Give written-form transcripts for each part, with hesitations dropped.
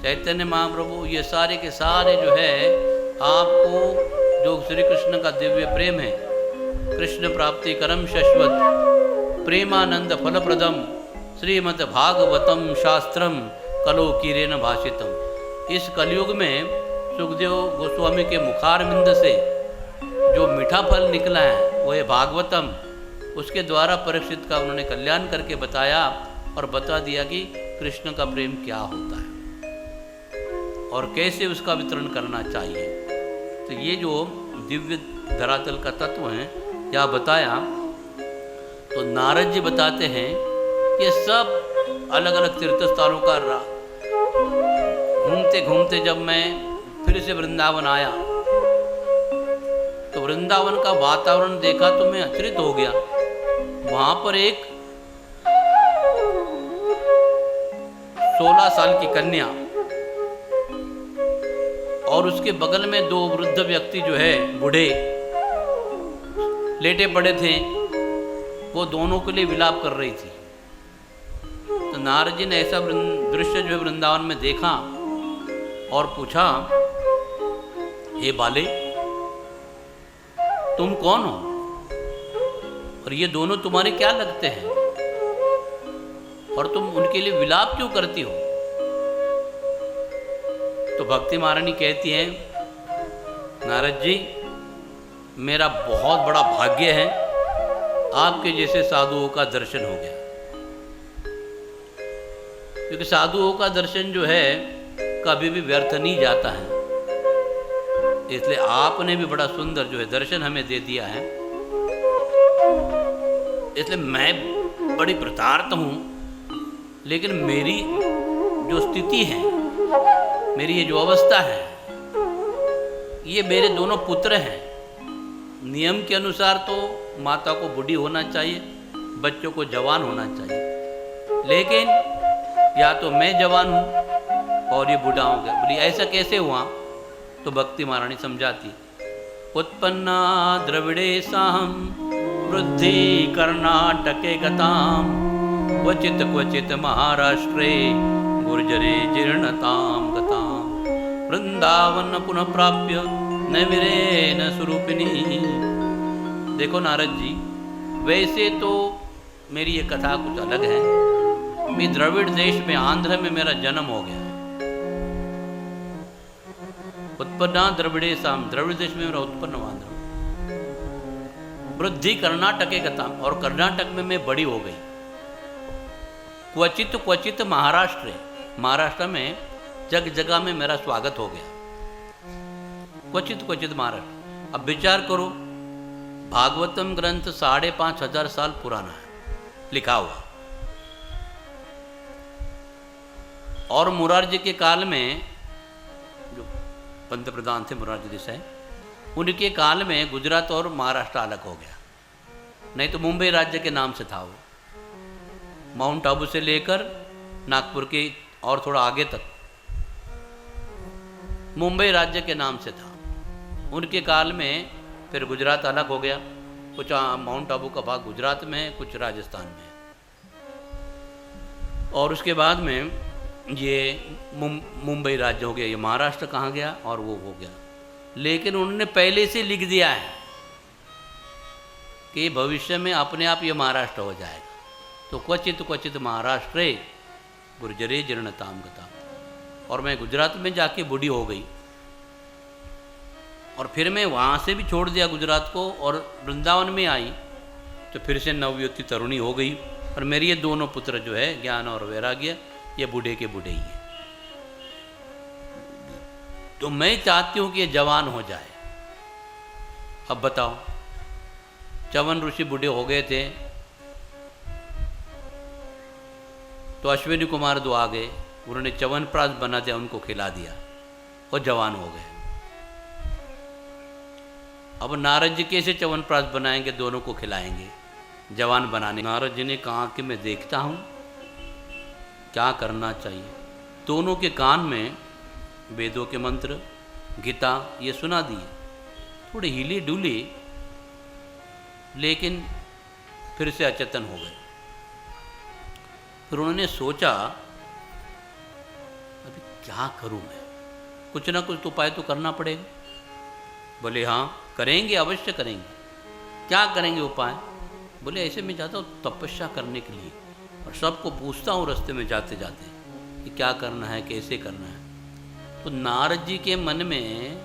चैतन्य महाप्रभु ये सारे के सारे जो है आपको जो श्री कृष्ण का दिव्य प्रेम है, कृष्ण प्राप्ति करम शाश्वत प्रेमानंद फलप्रदम श्रीमद् भागवतम शास्त्रम कलो कीरेन भाषितम। इस कलयुग में सुखदेव गोस्वामी के मुखारविंद से जो मीठा फल निकला है वो है भागवतम। उसके द्वारा परीक्षित का उन्होंने कल्याण करके बताया और बता दिया कि कृष्ण का प्रेम क्या होता है और कैसे उसका वितरण करना चाहिए। तो ये जो दिव्य धरातल का तत्व है यह बताया। तो नारद जी बताते हैं ये सब अलग अलग तीर्थ स्थानों का घूमते घूमते जब मैं फिर से वृंदावन आया तो वृंदावन का वातावरण देखा तो मैं अचरित हो गया। वहां पर एक 16 साल की कन्या और उसके बगल में 2 वृद्ध व्यक्ति जो है बूढ़े लेटे पड़े थे, वो दोनों के लिए विलाप कर रही थी। तो नारद जी ने ऐसा दृश्य जो है वृंदावन में देखा और पूछा, हे बाले तुम कौन हो और ये दोनों तुम्हारे क्या लगते हैं और तुम उनके लिए विलाप क्यों करती हो? तो भक्ति महारानी कहती है, नारद जी मेरा बहुत बड़ा भाग्य है, आपके जैसे साधुओं का दर्शन हो गया। क्योंकि साधुओं का दर्शन जो है कभी भी व्यर्थ नहीं जाता है, इसलिए आपने भी बड़ा सुंदर जो है दर्शन हमें दे दिया है। इसलिए मैं बड़ी कृतार्थ हूँ, लेकिन मेरी जो स्थिति है, मेरी ये जो अवस्था है, ये मेरे दोनों पुत्र हैं। नियम के अनुसार तो माता को बूढ़ी होना चाहिए, बच्चों को जवान होना चाहिए, लेकिन या तो मैं जवान हूँ और ये बूढ़ा हो गया। बोली ऐसा कैसे हुआ? तो भक्ति महारानी समझाती, उत्पन्ना द्रविड़े साहम वृद्धि कर्नाटके गताम क्वचित क्वचित महाराष्ट्रे गुर्जरे जीर्णताम गताम वृंदावन पुनः प्राप्य नविरेन स्वरूपिणी। देखो नारद जी, वैसे तो मेरी ये कथा कुछ अलग है। मैं द्रविड़ देश में आंध्र में मेरा जन्म हो गया। उत्पन्ना द्रविड़े साम, द्रविड़ देश में मेरा उत्पन्न हुआ। वृद्धि कर्नाटके गताम, और कर्नाटक में मैं बड़ी हो गई। क्वचित क्वचित महाराष्ट्र, महाराष्ट्र में जग जगह में मेरा स्वागत हो गया। क्वचित क्वचित महाराष्ट्र। अब विचार करो, भागवतम ग्रंथ 5,500 साल पुराना है लिखा हुआ, और मुरारजी के काल में जो पंत प्रधान थे मुरारजी देसाई, उनके काल में गुजरात और महाराष्ट्र अलग हो गया। नहीं तो मुंबई राज्य के नाम से था वो, माउंट आबू से लेकर नागपुर के और थोड़ा आगे तक मुंबई राज्य के नाम से था। उनके काल में फिर गुजरात अलग हो गया, कुछ माउंट आबू का भाग गुजरात में है, कुछ राजस्थान में है, और उसके बाद में ये मुंबई राज्य हो गया। ये महाराष्ट्र कहाँ गया और वो हो गया। लेकिन उन्होंने पहले से लिख दिया है कि भविष्य में अपने आप ये महाराष्ट्र हो जाएगा। तो क्वचित क्वचित महाराष्ट्रे गुर्जरे जीर्णताम गताम, और मैं गुजरात में जाके बूढ़ी हो गई, और फिर मैं वहाँ से भी छोड़ दिया गुजरात को और वृंदावन में आई, तो फिर से नवयुवती तरुणी हो गई। और मेरे ये दोनों पुत्र जो है ज्ञान और वैराग्य, ये बूढ़े के बूढ़े ही हैं। तो मैं चाहती हूँ कि ये जवान हो जाए। अब बताओ, च्यवन ऋषि बूढ़े हो गए थे, तो अश्विनी कुमार 2 आ गए, उन्होंने च्यवनप्राश बना दिया, उनको खिला दिया और जवान हो गए। अब नारद जी कैसे च्यवनप्राश बनाएंगे, दोनों को खिलाएंगे जवान बनाने। नारद जी ने कहा कि मैं देखता हूँ क्या करना चाहिए। दोनों के कान में वेदों के मंत्र, गीता ये सुना दिए, थोड़े हिले डुले, लेकिन फिर से अचेतन हो गए। फिर उन्होंने सोचा अभी क्या करूं मैं, कुछ ना कुछ तो उपाय तो करना पड़ेगा। बोले हाँ करेंगे, अवश्य करेंगे। क्या करेंगे उपाय? बोले ऐसे मैं जाता हूँ तपस्या करने के लिए और सबको पूछता हूँ रास्ते में जाते जाते कि क्या करना है, कैसे करना है। तो नारद जी के मन में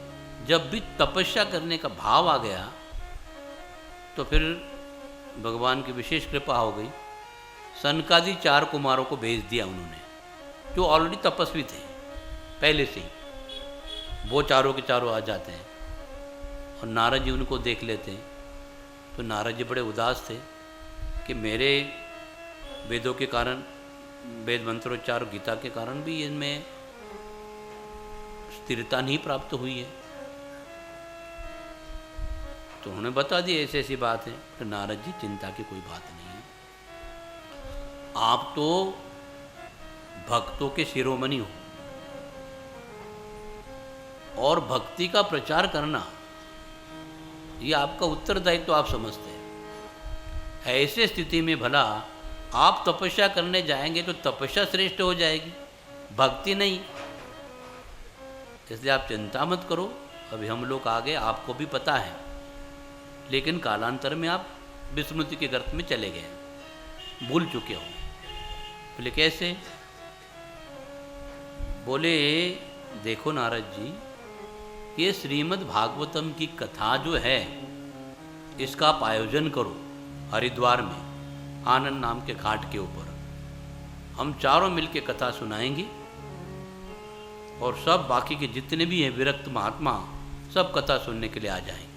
जब भी तपस्या करने का भाव आ गया तो फिर भगवान की विशेष कृपा हो गई। सनकादि 4 कुमारों को भेज दिया उन्होंने, जो ऑलरेडी तपस्वी थे पहले से ही। वो चारों के चारों आ जाते हैं और नारद जी उनको देख लेते हैं। तो नारद जी बड़े उदास थे कि मेरे वेदों के कारण, वेद मंत्रोच्चार गीता के कारण भी इनमें स्थिरता नहीं प्राप्त हुई है। तो उन्होंने बता दिया ऐसी ऐसी बात है। तो नारद जी चिंता की कोई बात नहीं है, आप तो भक्तों के शिरोमणि हो और भक्ति का प्रचार करना ये आपका उत्तरदायित्व तो आप समझते हैं। ऐसे स्थिति में भला आप तपस्या करने जाएंगे तो तपस्या श्रेष्ठ हो जाएगी, भक्ति नहीं। इसलिए आप चिंता मत करो, अभी हम लोग आगे आपको भी पता है, लेकिन कालांतर में आप विस्मृति के गर्त में चले गए, भूल चुके हो। बोले कैसे? बोले देखो नारद जी, ये श्रीमद् भागवतम की कथा जो है इसका आप आयोजन करो हरिद्वार में, आनंद नाम के घाट के ऊपर। हम चारों मिलके कथा सुनाएंगे और सब बाकी के जितने भी हैं विरक्त महात्मा सब कथा सुनने के लिए आ जाएंगे।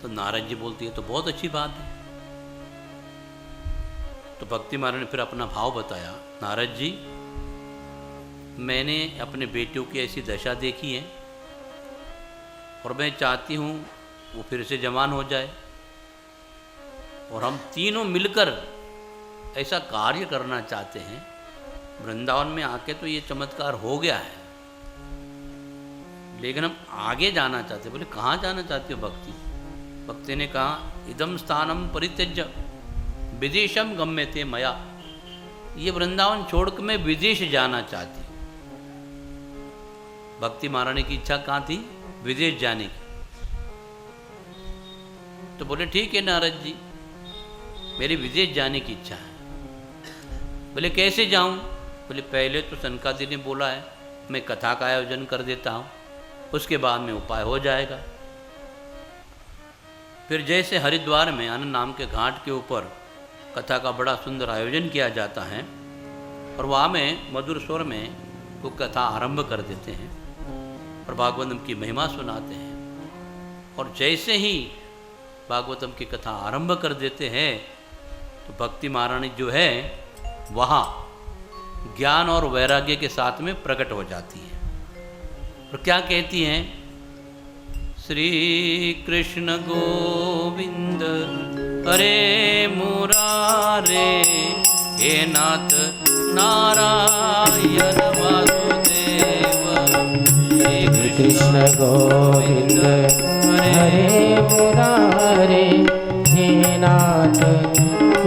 तो नारद जी बोलती है तो बहुत अच्छी बात है। तो भक्ति महाराज ने फिर अपना भाव बताया, नारद जी मैंने अपने बेटियों की ऐसी दशा देखी है और मैं चाहती हूँ वो फिर से जवान हो जाए और हम तीनों मिलकर ऐसा कार्य करना चाहते हैं। वृंदावन में आके तो ये चमत्कार हो गया है, लेकिन हम आगे जाना चाहते। बोले कहाँ जाना चाहते हो भक्ति? भक्ति ने कहा इदम स्थानम परित्यज्य विदेशम गम्यते मया, ये वृंदावन छोड़कर मैं विदेश जाना चाहती। भक्ति महारानी की इच्छा कहाँ थी? विदेश जाने की। तो बोले ठीक है नारद जी, मेरी विदेश जाने की इच्छा है। बोले कैसे जाऊं? बोले पहले तो सनकादि ने बोला है मैं कथा का आयोजन कर देता हूं, उसके बाद में उपाय हो जाएगा। फिर जैसे हरिद्वार में आनंद नाम के घाट के ऊपर कथा का बड़ा सुंदर आयोजन किया जाता है और वहाँ में मधुर स्वर में वो कथा आरंभ कर देते हैं और भागवतम की महिमा सुनाते हैं। और जैसे ही भागवतम की कथा आरंभ कर देते हैं तो भक्ति महारानी जो है वहाँ ज्ञान और वैराग्य के साथ में प्रकट हो जाती है और क्या कहती हैं? श्री कृष्ण गोविंद हरे मुरारे, हे नाथ नारायण वासुदेव। श्री कृष्ण गोविंद हरे मुरारे, हे नाथ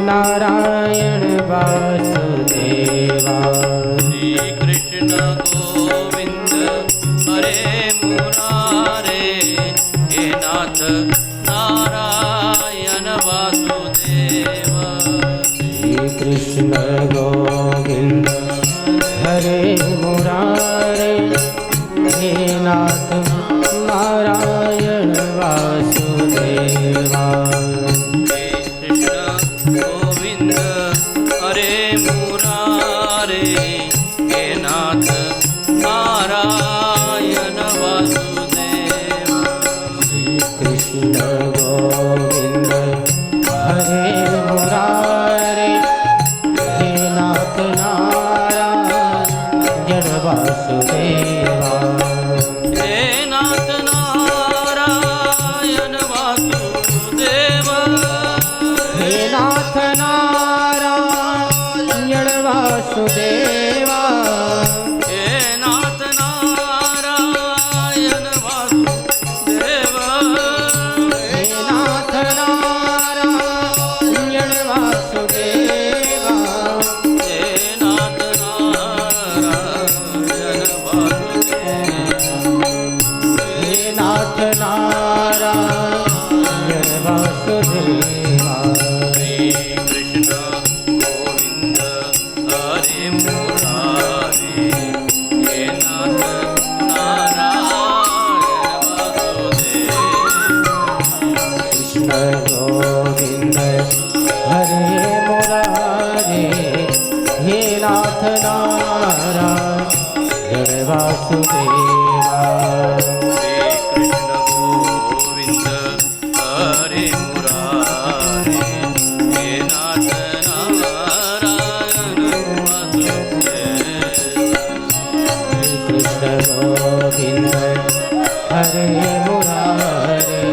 नारायण वासुदेवा। श्री कृष्ण गोविंद हरे मुरारे, हे नाथ नारायण वासुदेवा। श्री कृष्ण गोविंद हरे मुरारे, हे नाथ नारायण वासुदेवा। गोविंद हरे मुरारे, हे नाथ नारायण वासुदेवा। श्री कृष्ण गोविंद हरे मुरारे, हे नाथ नारायण वासुदेवा। हे नाथ नारायण वासुदेवा। हे नाथ नारायण वासुदेवा। हे नाथ नारायण वासुदेवा। हे नाथ नारायण वासुदेवा। हे नाथ नारायण नारायण वासुदेवा हरे कृष्ण गोविंद हरे मुरारे हे नाथ नारायण वासुदेवा। कृष्ण गोविंद हरे मुरारे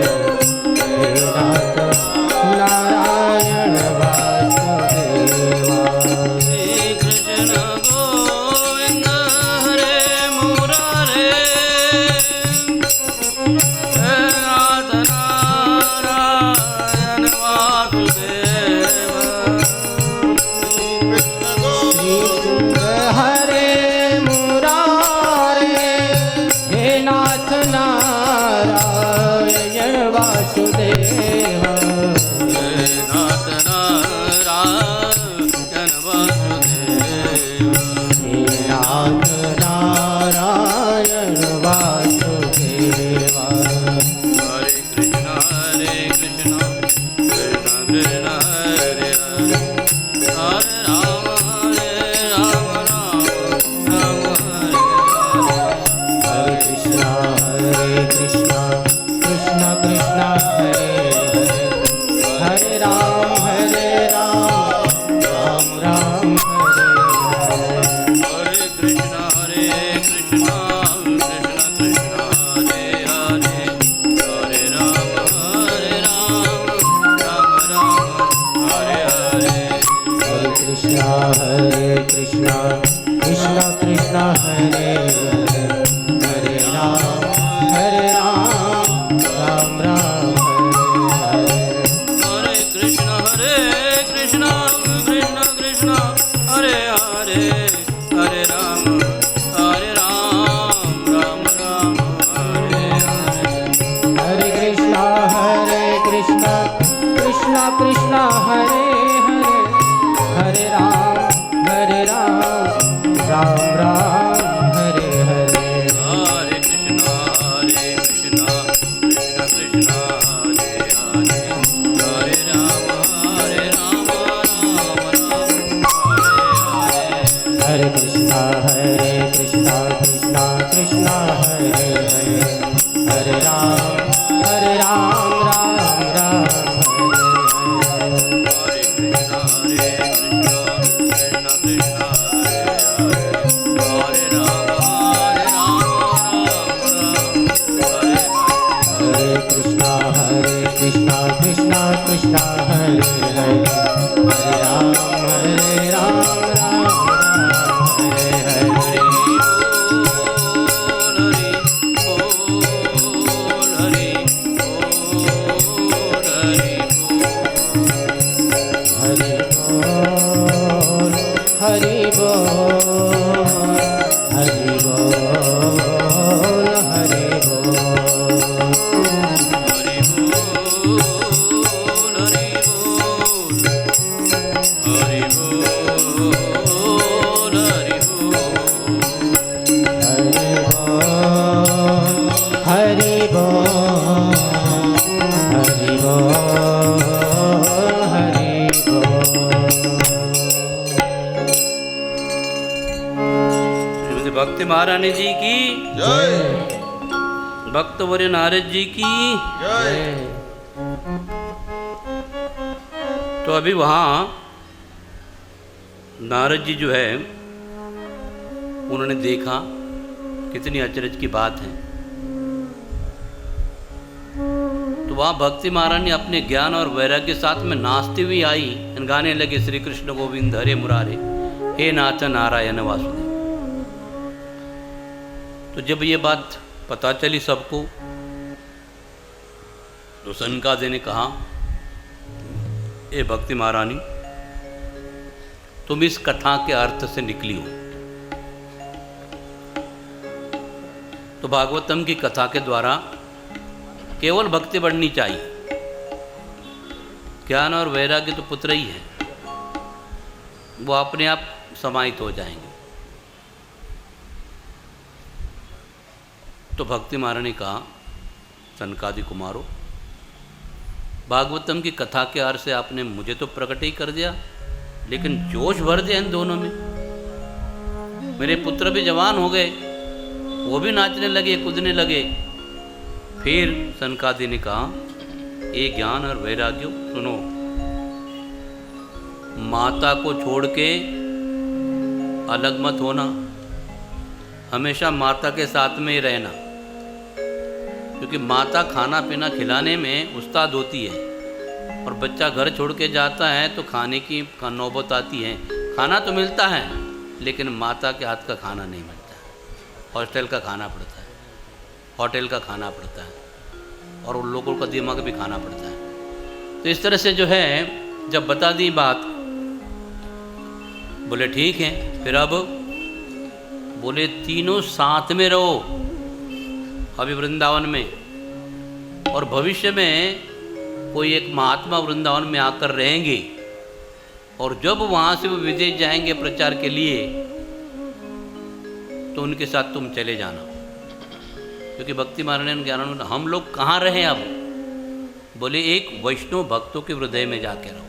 हे नाथ नारायण वासुदेवा श्री कृष्ण गोविंद हरे मुरारे हे नाथ नारायण वासुदेवा। श्री कृष्ण हरे मुरारे हे नाथ नारायण वासुदेवा हे नाथ नारायण वासुदेवा। हे नाथ नारायण वासुदेवा हरे कृष्ण कृष्ण कृष्ण हरे हरे हरे राम राम राम हरे हरे। हरे कृष्ण कृष्ण कृष्ण हरे हरे हरे राम राम राम हरे हरे हरे कृष्ण कृष्ण कृष्ण कृष्ण हरे हरे हरे राम राम राम हरे हरे। हरे कृष्ण कृष्ण कृष्ण हरे हरे हरे राम राम राम हरे हरे हरे कृष्ण कृष्ण कृष्ण कृष्ण हरे हरे हरे राम राम राम हरे हरे। हरे कृष्ण कृष्ण कृष्ण हरे हरे हरे राम राम राम हरे हरे हरे कृष्ण कृष्ण कृष्ण कृष्ण हरे हरे हरे राम राम राम हरे हरे। हरे कृष्ण कृष्ण कृष्ण हरे हरे हरे राम राम राम हरे हरे हरे कृष्ण कृष्ण कृष्ण कृष्ण हरे हरे हरे राम राम हरे हरे। हरे कृष्ण कृष्ण कृष्ण हरे हरे हरे राम राम हरे हरे हरि बोल हरि बोल हरि बोल हरि बोल हरि बोल हरि बोल हरि बोल हरि बोल हरि बोल हरि बोल हरि बोल श्रीमती भक्ति महारानी जी की जय भक्तवर्य नारद जी की। जय तो अभी वहाँ नारद जी जो है उन्होंने देखा, कितनी अचरज की बात है। तो वहाँ भक्ति महारानी अपने ज्ञान और वैराग्य के साथ में नाचती हुई आई, गाने लगे श्री कृष्ण गोविंद हरे मुरारे हे नाथ नारायण वासुदेव। तो जब ये बात पता चली सबको, तो सनकादि ने कहा, ए भक्ति महारानी, तुम इस कथा के अर्थ से निकली हो। तो भागवतम की कथा के द्वारा केवल भक्ति बढ़नी चाहिए, ज्ञान और वैराग्य तो पुत्र ही है, वो अपने आप समाहित हो जाएंगे। तो भक्ति महारानी ने कहा, सनकादि कुमारों, भागवतम की कथा के आर से आपने मुझे तो प्रकट ही कर दिया, लेकिन जोश भर दिया इन दोनों में। मेरे पुत्र भी जवान हो गए, वो भी नाचने लगे, कूदने लगे। फिर सनकादि ने कहा, ये ज्ञान और वैराग्य सुनो, माता को छोड़ के अलग मत होना, हमेशा माता के साथ में ही रहना, क्योंकि माता खाना पीना खिलाने में उस्ताद होती है, और बच्चा घर छोड़ के जाता है तो खाने की नौबत आती है। खाना तो मिलता है लेकिन माता के हाथ का खाना नहीं मिलता है, हॉस्टल का खाना पड़ता है, होटल का खाना पड़ता है, और उन लोगों का दिमाग भी खाना पड़ता है। तो इस तरह से जो है जब बता दी बात, बोले ठीक है। फिर अब बोले तीनों साथ में रहो अभी वृंदावन में, और भविष्य में कोई एक महात्मा वृंदावन में आकर रहेंगे, और जब वहाँ से वो विदेश जाएंगे प्रचार के लिए तो उनके साथ तुम चले जाना, क्योंकि भक्ति महारानी ने ज्ञान, हम लोग कहाँ रहे अब? बोले एक वैष्णव भक्तों के हृदय में जाके रहो।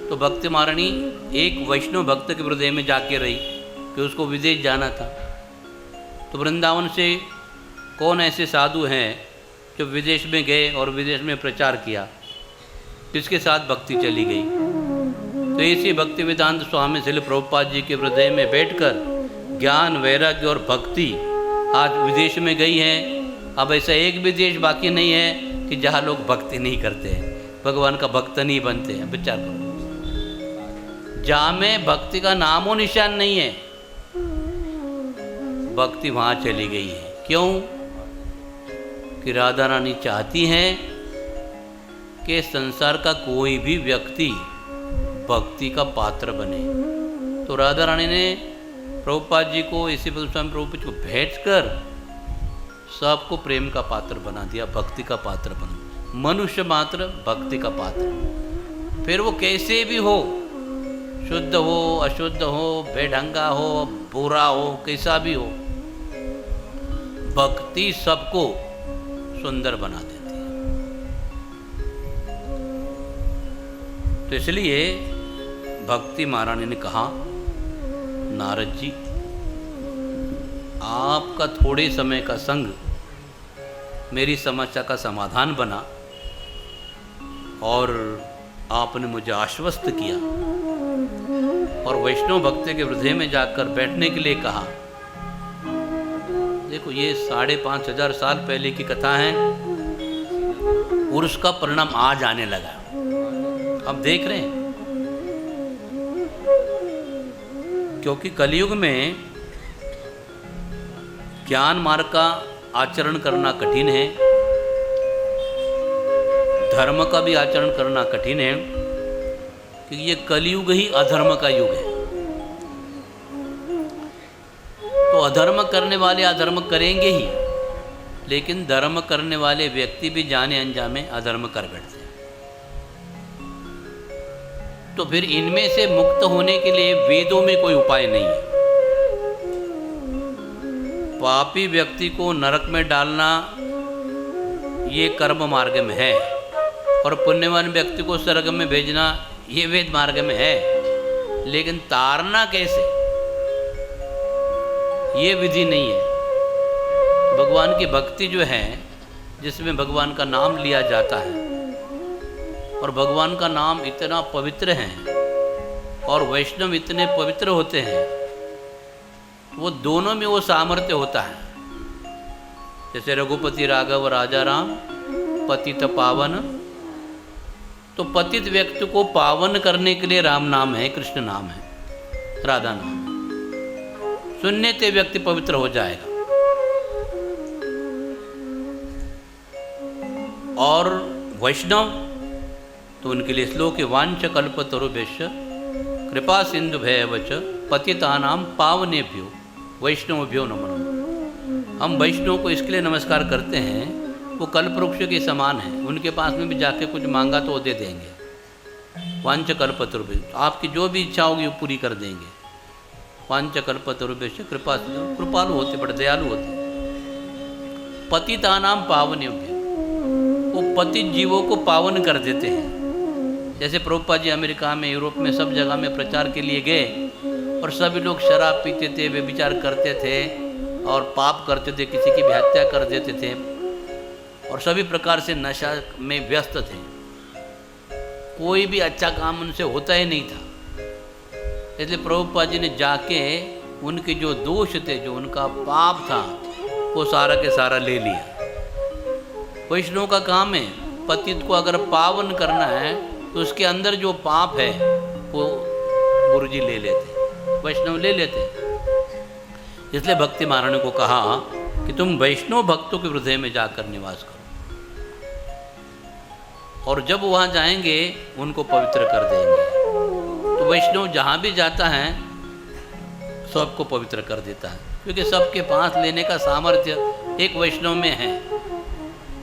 तो भक्ति महारानी एक वैष्णव भक्त के हृदय में जाके रही कि उसको विदेश जाना था। तो वृंदावन से कौन ऐसे साधु हैं जो विदेश में गए और विदेश में प्रचार किया, किसके साथ भक्ति चली गई? तो इसी भक्ति वेदांत स्वामी श्रील प्रभुपाद जी के हृदय में बैठकर ज्ञान वैराग्य और भक्ति आज विदेश में गई है। अब ऐसा एक भी देश बाकी नहीं है कि जहाँ लोग भक्ति नहीं करते हैं, भगवान का भक्त नहीं बनते हैं। विचार करो, जहाँ में भक्ति का नामो निशान नहीं है, भक्ति वहाँ चली गई है। क्यों? कि राधा रानी चाहती हैं कि संसार का कोई भी व्यक्ति भक्ति का पात्र बने। तो राधा रानी ने प्रभुपाद जी को, इसी स्वामी प्रभुपाद जी को भेजकर सबको प्रेम का पात्र बना दिया, भक्ति का पात्र बना। मनुष्य मात्र भक्ति का पात्र। फिर वो कैसे भी हो, शुद्ध हो अशुद्ध हो, बेढंगा हो बुरा हो, कैसा भी हो, भक्ति सबको सुंदर बना देती है। तो इसलिए भक्ति महारानी ने कहा, नारद जी आपका थोड़े समय का संग मेरी समस्या का समाधान बना, और आपने मुझे आश्वस्त किया और वैष्णव भक्ति के हृदय में जाकर बैठने के लिए कहा। देखो ये 5,500 साल पहले की कथा है और उसका परिणाम आज आने लगा। अब देख रहे हैं, क्योंकि कलयुग में ज्ञान मार्ग का आचरण करना कठिन है, धर्म का भी आचरण करना कठिन है, क्योंकि ये कलयुग ही अधर्म का युग है। तो अधर्म करने वाले अधर्म करेंगे ही, लेकिन धर्म करने वाले व्यक्ति भी जाने अनजाने अधर्म कर बैठते हैं। तो फिर इनमें से मुक्त होने के लिए वेदों में कोई उपाय नहीं है। पापी व्यक्ति को नरक में डालना ये कर्म मार्ग में है, और पुण्यवान व्यक्ति को स्वर्ग में भेजना ये वेद मार्ग में है। लेकिन तारना कैसे, ये विधि नहीं है। भगवान की भक्ति जो है, जिसमें भगवान का नाम लिया जाता है, और भगवान का नाम इतना पवित्र है और वैष्णव इतने पवित्र होते हैं, वो दोनों में वो सामर्थ्य होता है। जैसे रघुपति राघव राजा राम पतित पावन, तो पतित व्यक्ति को पावन करने के लिए राम नाम है, कृष्ण नाम है, राधा नाम है। सुनने से व्यक्ति पवित्र हो जाएगा। और वैष्णव तो उनके लिए श्लोक वांछ कल्पतरुभ्यश्च कृपा सिंधु भयवच पतितानां पावनेभ्यो वैष्णवभ्यो नमः। हम वैष्णव को इसके लिए नमस्कार करते हैं, वो कल्पवृक्ष के समान है, उनके पास में भी जाके कुछ मांगा तो वो दे देंगे। वांछ कल्पतरुभ्यश्च, आपकी जो भी इच्छा होगी वो पूरी कर देंगे। वांछ कल्पतरुभ्यश्च कृपा सिंधु, कृपालु होते, बड़े दयालु होते। पतितानां पावनेभ्यो, वो पतित जीवों को पावन कर देते हैं। जैसे प्रभुपाद जी अमेरिका में, यूरोप में, सब जगह में प्रचार के लिए गए और सभी लोग शराब पीते थे, व्यभिचार करते थे और पाप करते थे, किसी की भी हत्या कर देते थे और सभी प्रकार से नशा में व्यस्त थे। कोई भी अच्छा काम उनसे होता ही नहीं था। इसलिए प्रभुपाद जी ने जाके उनके जो दोष थे, जो उनका पाप था, वो सारा के सारा ले लिया। वैष्णव का काम है, पतित को अगर पावन करना है तो उसके अंदर जो पाप है वो गुरुजी ले लेते, वैष्णव ले लेते। इसलिए भक्ति महारानी को कहा कि तुम वैष्णव भक्तों के हृदय में जाकर निवास करो और जब वहाँ जाएंगे उनको पवित्र कर देंगे। तो वैष्णव जहाँ भी जाता है सबको पवित्र कर देता है, क्योंकि सबके पास लेने का सामर्थ्य एक वैष्णव में है।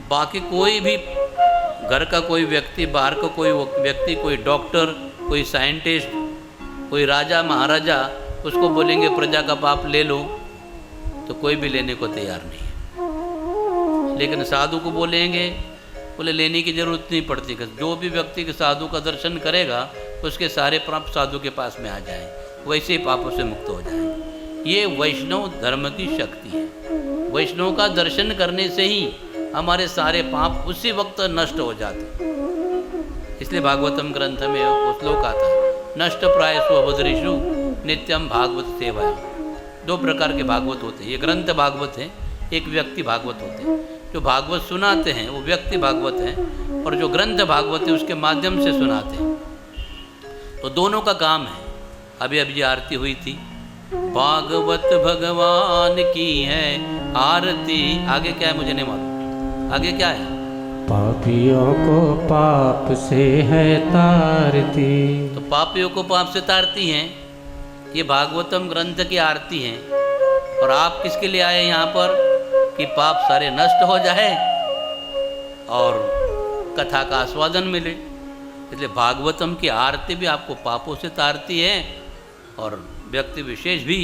बाकी कोई भी घर का कोई व्यक्ति, बाहर का कोई व्यक्ति, कोई डॉक्टर, कोई साइंटिस्ट, कोई राजा महाराजा, उसको बोलेंगे प्रजा का पाप ले लो तो कोई भी लेने को तैयार नहीं है। लेकिन साधु को बोलेंगे, बोले लेने की जरूरत नहीं पड़ती। जो भी व्यक्ति के साधु का दर्शन करेगा उसके सारे पाप साधु के पास में आ जाएं, वैसे ही पापों से मुक्त हो जाएं। ये वैष्णव धर्म की शक्ति है। वैष्णव का दर्शन करने से ही हमारे सारे पाप उसी वक्त नष्ट हो जाते। इसलिए भागवतम ग्रंथ में वो श्लोक आता है, नष्ट प्रायसु अभद्रेषु नित्यम भागवत सेवा। दो प्रकार के भागवत होते हैं, ये ग्रंथ भागवत है, एक व्यक्ति भागवत होते हैं। जो भागवत सुनाते हैं वो व्यक्ति भागवत हैं और जो ग्रंथ भागवत है उसके माध्यम से सुनाते हैं। तो दोनों का काम है। अभी अभी आरती हुई थी, भागवत भगवान की है आरती। आगे क्या है मुझे नहीं मालूम, आगे क्या है? पापियों को पाप से है तारती। तो पापियों को पाप से तारती हैं। ये भागवतम ग्रंथ की आरती है। और आप किसके लिए आए यहाँ पर? कि पाप सारे नष्ट हो जाए और कथा का आस्वादन मिले। इसलिए भागवतम की आरती भी आपको पापों से तारती है और व्यक्ति विशेष भी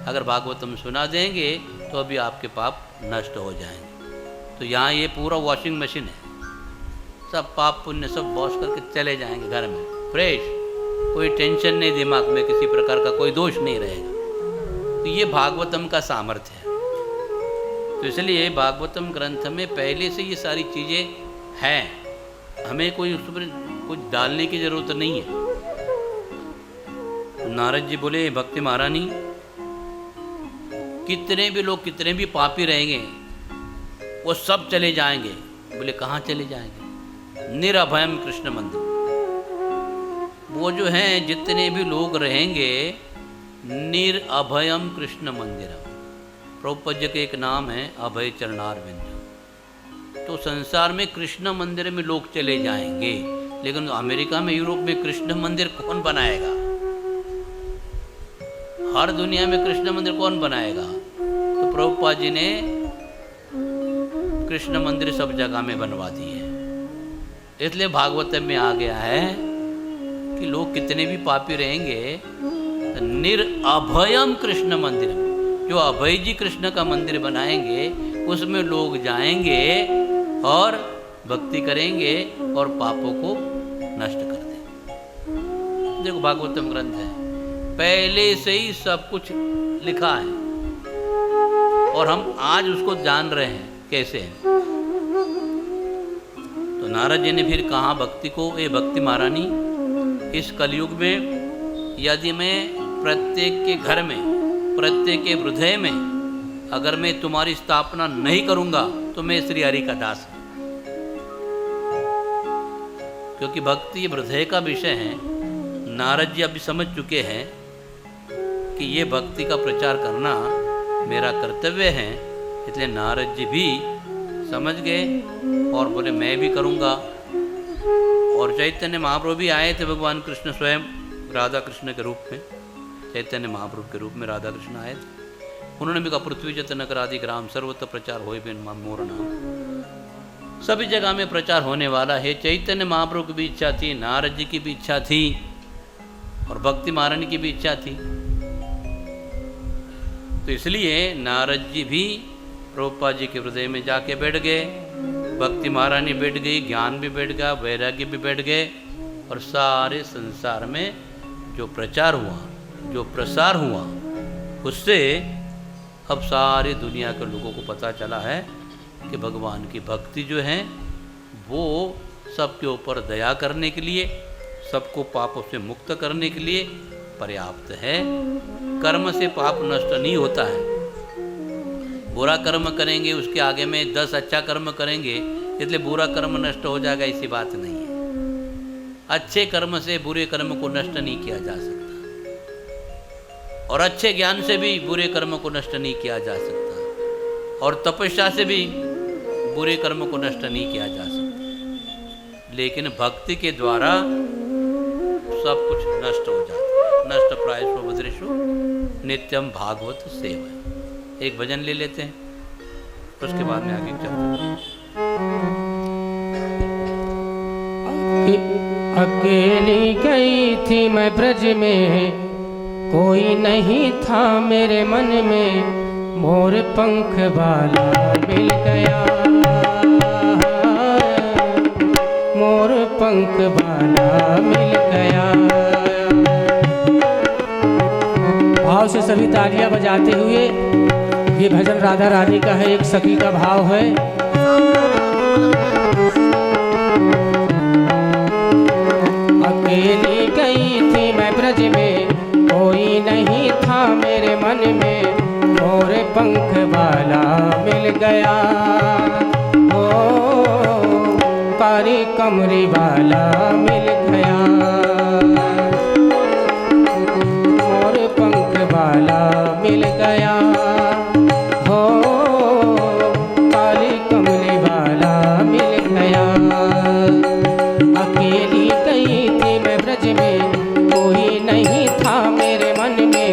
अगर भागवतम सुना देंगे तो अभी आपके पाप नष्ट हो जाएंगे। तो यहाँ ये पूरा वॉशिंग मशीन है, सब पाप पुण्य सब वॉश करके चले जाएंगे घर में फ्रेश, कोई टेंशन नहीं, दिमाग में किसी प्रकार का कोई दोष नहीं रहेगा। तो ये भागवतम का सामर्थ्य है। तो इसलिए भागवतम ग्रंथ में पहले से ये सारी चीज़ें हैं, हमें कोई उस पर कुछ डालने की ज़रूरत नहीं है। नारद जी बोले, भक्ति महारानी कितने भी लोग, कितने भी पापी रहेंगे वो सब चले जाएंगे। बोले कहाँ चले जाएंगे? निरभयम कृष्ण मंदिर। वो जो हैं जितने भी लोग रहेंगे निरअभयम कृष्ण मंदिरम। प्रभुपाद जी के एक नाम है अभय चरणारविंद। तो संसार में कृष्ण मंदिर में लोग चले जाएंगे, लेकिन अमेरिका में, यूरोप में कृष्ण मंदिर कौन बनाएगा? हर दुनिया में कृष्ण मंदिर कौन बनाएगा? तो प्रभुपाद जी ने कृष्ण मंदिर सब जगह में बनवा दिए हैं। इसलिए भागवत में आ गया है कि लोग कितने भी पापी रहेंगे निरअभयम कृष्ण मंदिर, जो अभय जी कृष्ण का मंदिर बनाएंगे उसमें लोग जाएंगे और भक्ति करेंगे और पापों को नष्ट कर देंगे। देखो भागवतम ग्रंथ है, पहले से ही सब कुछ लिखा है और हम आज उसको जान रहे हैं कैसे है। तो नारद जी ने फिर कहा भक्ति को, ए भक्ति महारानी, इस कलयुग में यदि मैं प्रत्येक के घर में, प्रत्येक के हृदय में अगर मैं तुम्हारी स्थापना नहीं करूंगा तो मैं श्री हरि का दास हूं। क्योंकि भक्ति हृदय का विषय है। नारद जी अभी समझ चुके हैं कि ये भक्ति का प्रचार करना मेरा कर्तव्य है। इसलिए नारद जी भी समझ गए और बोले मैं भी करूँगा। और चैतन्य महाप्रभु भी आए थे, भगवान कृष्ण स्वयं राधा कृष्ण के रूप में, चैतन्य महाप्रभु के रूप में राधा कृष्ण आए थे। उन्होंने भी कहा पृथ्वी जतन करादि ग्राम सर्वत्र प्रचार होय बिन मोर नाम। सभी जगह में प्रचार होने वाला है। चैतन्य महाप्रभु की भी इच्छा थी, नारद जी की भी इच्छा थी और भक्ति महारानी की भी इच्छा थी। तो इसलिए नारद जी भी प्रभुपाद जी के हृदय में जाके बैठ गए, भक्ति महारानी बैठ गई, ज्ञान भी बैठ गया, वैराग्य भी बैठ गए और सारे संसार में जो प्रचार हुआ, जो प्रसार हुआ, उससे अब सारी दुनिया के लोगों को पता चला है कि भगवान की भक्ति जो है वो सबके ऊपर दया करने के लिए, सबको पापों से मुक्त करने के लिए पर्याप्त है। कर्म से पाप नष्ट नहीं होता है। बुरा कर्म करेंगे, उसके आगे में 10 अच्छा कर्म करेंगे, इसलिए बुरा कर्म नष्ट हो जाएगा, ऐसी बात नहीं है। अच्छे कर्म से बुरे कर्म को नष्ट नहीं किया जा सकता, और अच्छे ज्ञान से भी बुरे कर्म को नष्ट नहीं किया जा सकता, और तपस्या से भी बुरे कर्म को नष्ट नहीं किया जा सकता। लेकिन भक्ति के द्वारा सब कुछ नष्ट हो जाता है। नष्ट प्रायशो भद्रेशो नित्यम भागवत सेवा। एक भजन ले लेते हैं, उसके बाद में आगे चलते हैं। अकेली गई थी मैं ब्रज में, कोई नहीं था मेरे मन में, मोर पंख वाला मिल गया, मोर पंख वाला मिल गया। भाव से सभी तालियां बजाते हुए, ये भजन राधा रानी का है, एक सखी का भाव है। अकेली गई थी मैं ब्रज में, कोई नहीं था मेरे मन में, मोर पंख वाला मिल गया, ओ कारी कमरी वाला मिल गया, मोर पंख वाला मिल गया, हो काली कमरी वाला मिल गया। अकेली गई थी मैं ब्रज में, कोई नहीं था मेरे मन में,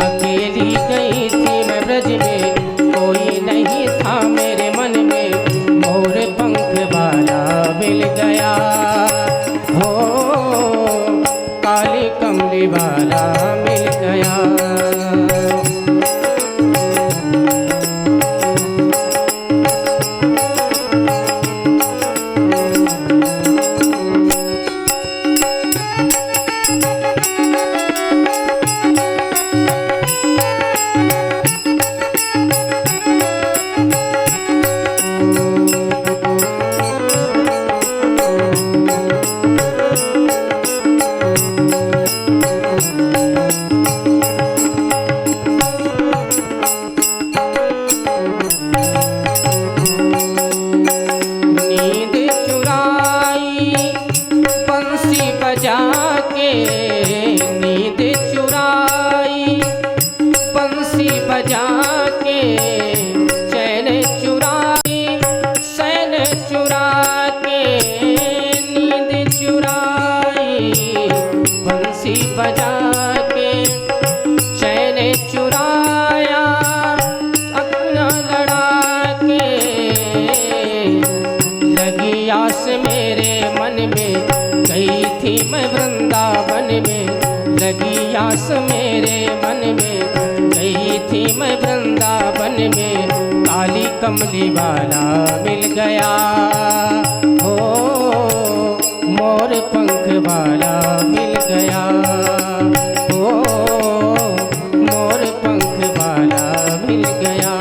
अकेली गई थी मैं ब्रज में, कोई नहीं था मेरे मन में, मोर पंख वाला मिल गया, हो काली कमली वाला मिल गया। आस मेरे मन में गई थी मैं वृंदावन में, काली कमली वाला मिल गया, हो मोर पंख वाला मिल गया, हो मोर पंख वाला मिल गया।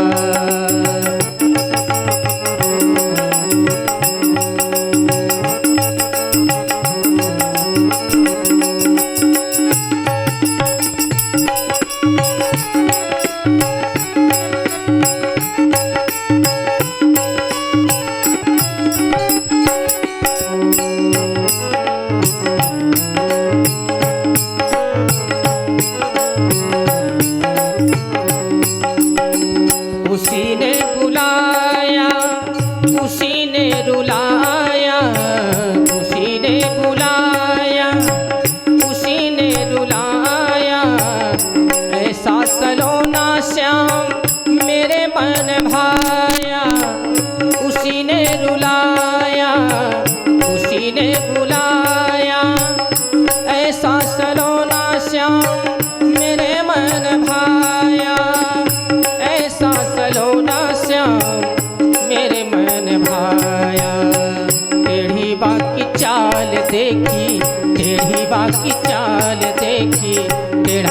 देखी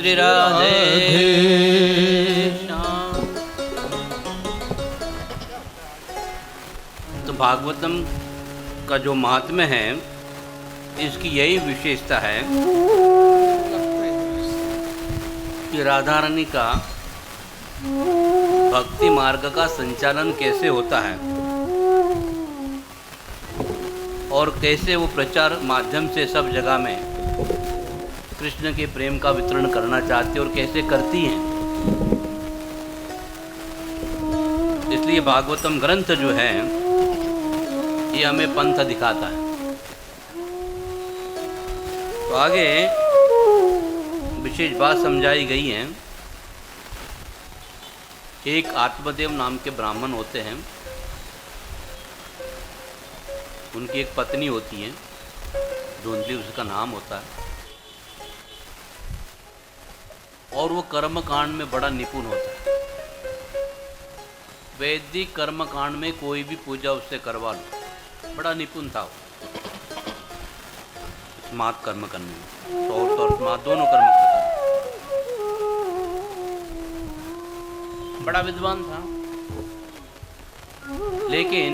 श्री राधे राधे। श्याम। तो भागवतम का जो महात्म्य है, इसकी यही विशेषता है कि राधा रानी का भक्ति मार्ग का संचालन कैसे होता है और कैसे वो प्रचार माध्यम से सब जगह में कृष्ण के प्रेम का वितरण करना चाहती है और कैसे करती हैं। इसलिए भागवतम ग्रंथ जो है ये हमें पंथ दिखाता है। तो आगे विशेष बात समझाई गई है। एक आत्मदेव नाम के ब्राह्मण होते हैं, उनकी एक पत्नी होती है, धुंधली उसका नाम होता है, और वो कर्म कांड में बड़ा निपुण होता है। वैदिक कर्म कांड में कोई भी पूजा उससे करवा लो, बड़ा निपुण था वो स्मार्ट कर्म करने में, तो और स्मार्ट दोनों कर्म करता है, बड़ा विद्वान था। लेकिन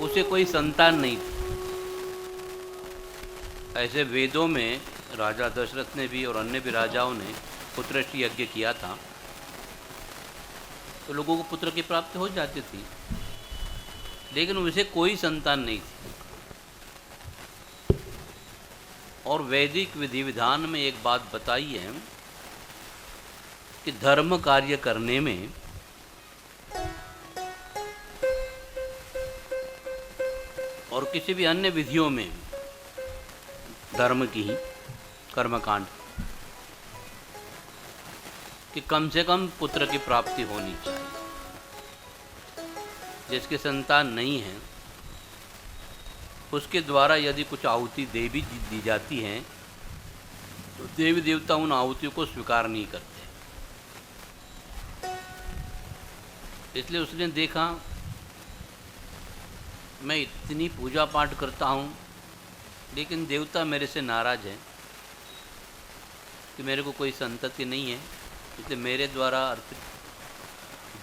उसे कोई संतान नहीं थी। ऐसे वेदों में राजा दशरथ ने भी और अन्य भी राजाओं ने पुत्रश्री यज्ञ किया था, तो लोगों को पुत्र की प्राप्ति हो जाती थी, लेकिन उसे कोई संतान नहीं थी। और वैदिक विधि विधान में एक बात बताई है कि धर्म कार्य करने में और किसी भी अन्य विधियों में धर्म की ही कर्मकांड कि कम से कम पुत्र की प्राप्ति होनी चाहिए। जिसके संतान नहीं है उसके द्वारा यदि कुछ आहुति देवी दी जाती हैं तो देवी देवता उन आहुतियों को स्वीकार नहीं करते। इसलिए उसने देखा मैं इतनी पूजा पाठ करता हूँ लेकिन देवता मेरे से नाराज़ है कि मेरे को कोई संतति नहीं है, इसलिए मेरे द्वारा अर्पित